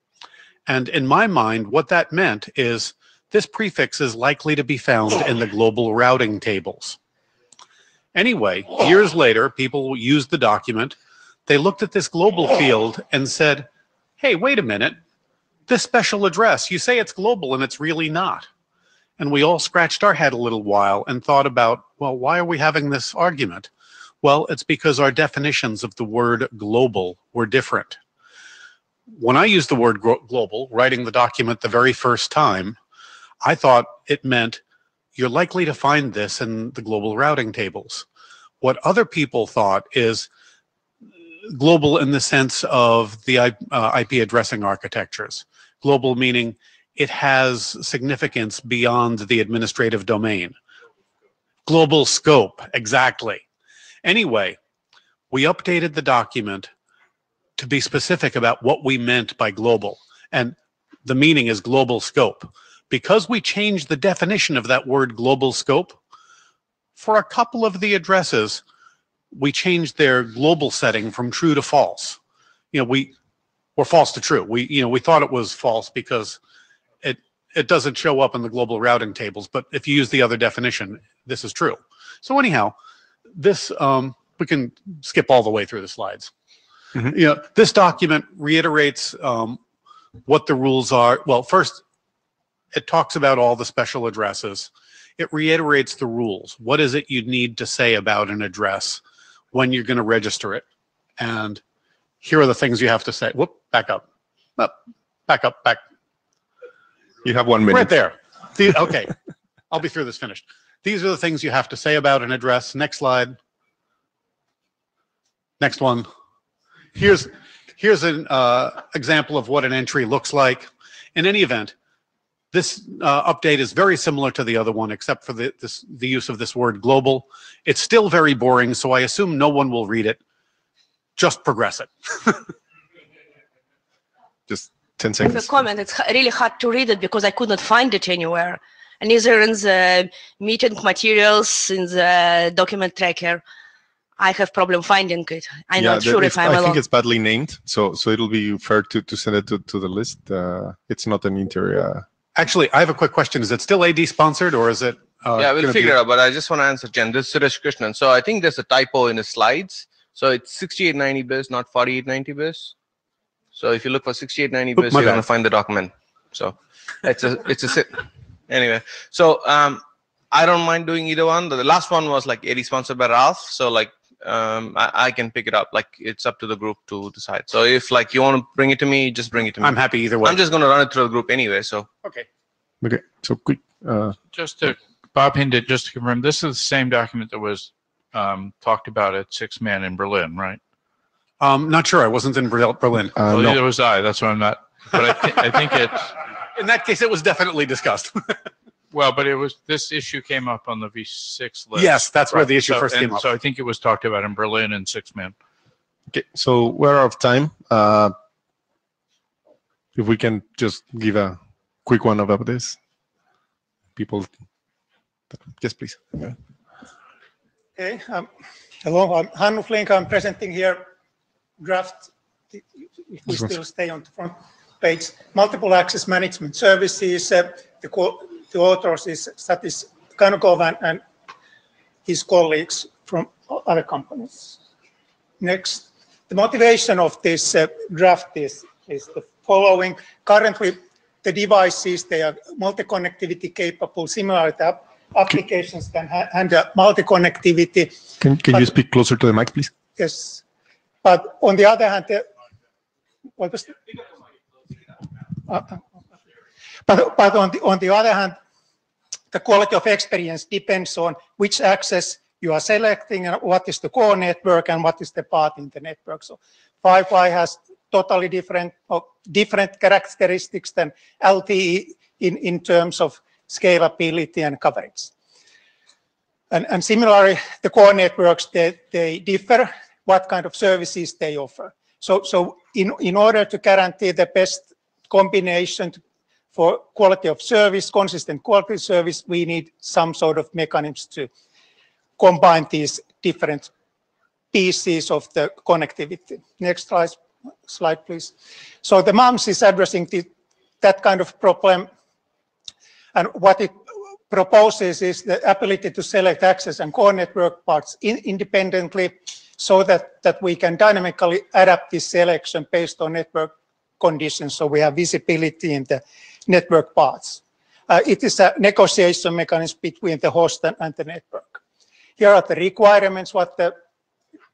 And in my mind, what that meant is this prefix is likely to be found in the global routing tables. Anyway, years later, people used the document. They looked at this global field and said, hey, wait a minute. This special address, you say it's global and it's really not. And we all scratched our head a little while and thought about, well, why are we having this argument? Well, it's because our definitions of the word global were different. When I used the word global, writing the document the very first time, I thought it meant you're likely to find this in the global routing tables. What other people thought is global in the sense of the IP addressing architectures. Global meaning it has significance beyond the administrative domain. Global scope, exactly. Anyway, we updated the document to be specific about what we meant by global. And the meaning is global scope. Because we changed the definition of that word global scope, for a couple of the addresses, we changed their global setting from true to false. Or false to true. We thought it was false because it doesn't show up in the global routing tables, but if you use the other definition, this is true. So anyhow, this we can skip all the way through the slides. Mm-hmm. This document reiterates what the rules are. Well, first, it talks about all the special addresses. It reiterates the rules. What is it you need to say about an address when you're going to register it? And here are the things you have to say. Whoop, back up. Back up, back. You have 1 minute. Right there. Okay, I'll be through this finished. These are the things you have to say about an address. Next slide. Next one. Here's an example of what an entry looks like. In any event, this update is very similar to the other one, except for the use of this word global. It's still very boring, so I assume no one will read it. Just progress it. Just 10 seconds. The comment, it's really hard to read it because I could not find it anywhere. And either in the meeting materials, in the document tracker, I have problem finding it. I'm not sure if I'm alone. I think it's badly named, so it'll be fair to send it to the list. It's not an INTAREA. Actually, I have a quick question. Is it still AD sponsored or is it? Yeah, we'll figure it out, but I just want to answer Jen. This is Suresh Krishnan. So I think there's a typo in the slides. So it's 6890 bis, not 4890 bis. So if you look for 6890 bis, you're going to find the document. So anyway. So I don't mind doing either one. The last one was like AD sponsored by Ralph. So like I can pick it up. Like, it's up to the group to decide. So if like you want to bring it to me, just bring it to me. I'm happy either way. I'm just going to run it through the group anyway. So okay. Okay. So quick. Just to Bob Hinded, just to confirm, this is the same document that was talked about at 6-Man in Berlin, right? Not sure. I wasn't in Berlin. Well, No. neither was I. That's why I'm not. But I think it's. In that case, it was definitely discussed. Well, but it was, this issue came up on the V6 list. Yes, that's where the issue So- first and came up. So I think it was talked about in Berlin and 6-Man. Okay. So we're out of time. If we can just give a quick one about this, people. Yes, please. Yeah. Okay. Hello, I'm Hannu Flink. I'm presenting here draft, if we still stay on the front page, multiple access management services. The authors is Satis Kanukov and his colleagues from other companies. Next, the motivation of this draft is the following. Currently, the devices, they are multi-connectivity capable. Similarly, the applications can handle multi-connectivity. Can you speak closer to the mic, please? Yes, but on the other hand, what was but on the other hand, the quality of experience depends on which access you are selecting and what is the core network and what is the path in the network. So Wi-Fi has totally different characteristics than LTE in terms of scalability and coverage. And similarly, the core networks, they differ what kind of services they offer. So in order to guarantee the best combination for quality of service, consistent quality of service, we need some sort of mechanisms to combine these different pieces of the connectivity. Next slide, please. So the MAMS is addressing that kind of problem. And what it proposes is the ability to select access and core network parts independently so that we can dynamically adapt this selection based on network conditions, so we have visibility in the network parts. It is a negotiation mechanism between the host and the network. Here are the requirements, what the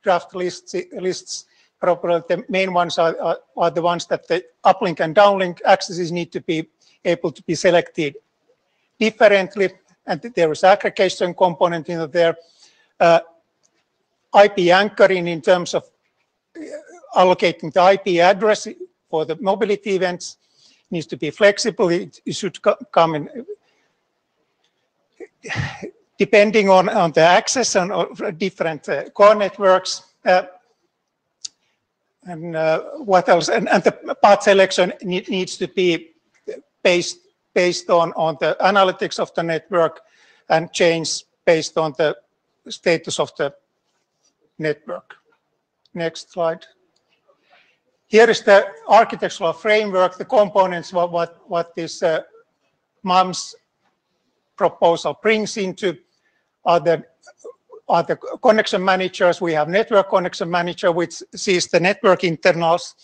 draft lists properly. The main ones are the ones that the uplink and downlink accesses need to be able to be selected differently, and there is aggregation component in there. IP anchoring in terms of allocating the IP address for the mobility events needs to be flexible. It should come in depending on the access and different core networks. And what else? And the path selection needs to be based on the analytics of the network and change based on the status of the network. Next slide. Here is the architectural framework, the components, what this MAMS proposal brings into are the connection managers. We have network connection manager, which sees the network internals,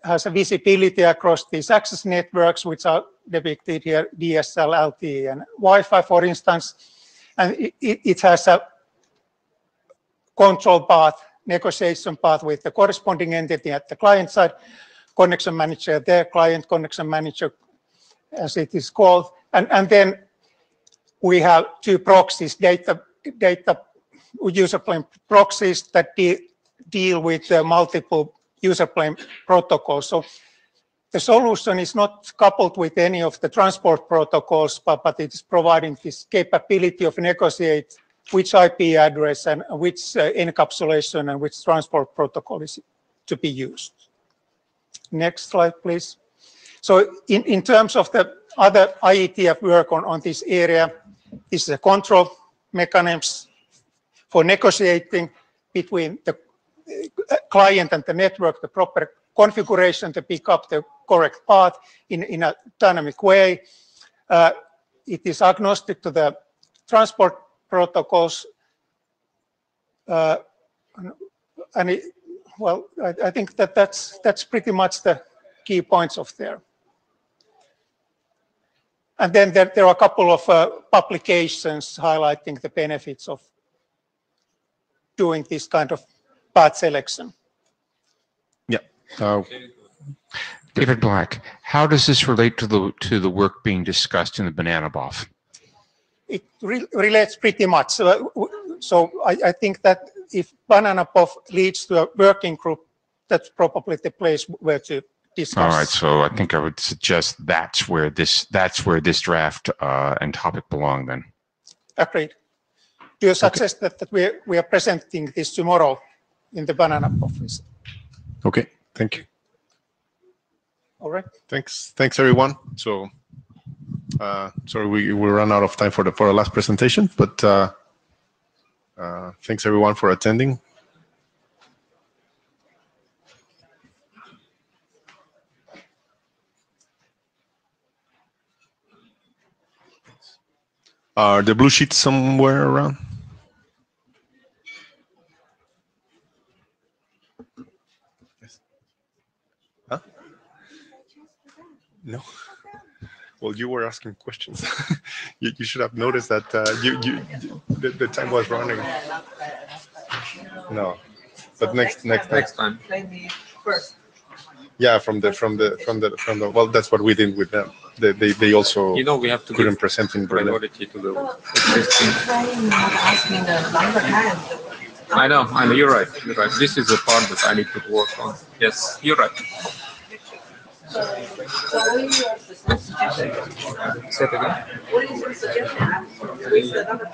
has a visibility across these access networks, which are depicted here, DSL, LTE, and Wi-Fi, for instance. And it has a control path, negotiation path with the corresponding entity at the client side, connection manager there, client connection manager, as it is called. And then we have two proxies, data user plane proxies that deal with multiple user plane protocols. So the solution is not coupled with any of the transport protocols, but it is providing this capability of negotiate which IP address and which encapsulation and which transport protocol is to be used. Next slide, please. So in terms of the other IETF work on this area, this is a control mechanism for negotiating between the client and the network, the proper configuration to pick up the correct path in a dynamic way. It is agnostic to the transport protocols. I think that's pretty much the key points of there. And then there are a couple of publications highlighting the benefits of doing this kind of path selection. Yeah. David Black, how does this relate to the work being discussed in the banana BOF? It relates pretty much. So I think that if banana BOF leads to a working group, that's probably the place where to discuss. All right, so I think I would suggest that's where this draft and topic belong then. Agreed. Do you suggest that we are presenting this tomorrow in the banana office? Okay, thank you. All right. Thanks, everyone. So, sorry we ran out of time for the last presentation, but thanks everyone for attending. Are the blue sheets somewhere around? Huh? No. Well, you were asking questions. you should have noticed that the time was running. No, but next time. First. Yeah, from the well, that's what we did with them. They also we have to couldn't present in Berlin. Priority to the existing. I know, you're right. This is the part that I need to work on. Yes, you're right. Say it again. What is your suggestion? Waste another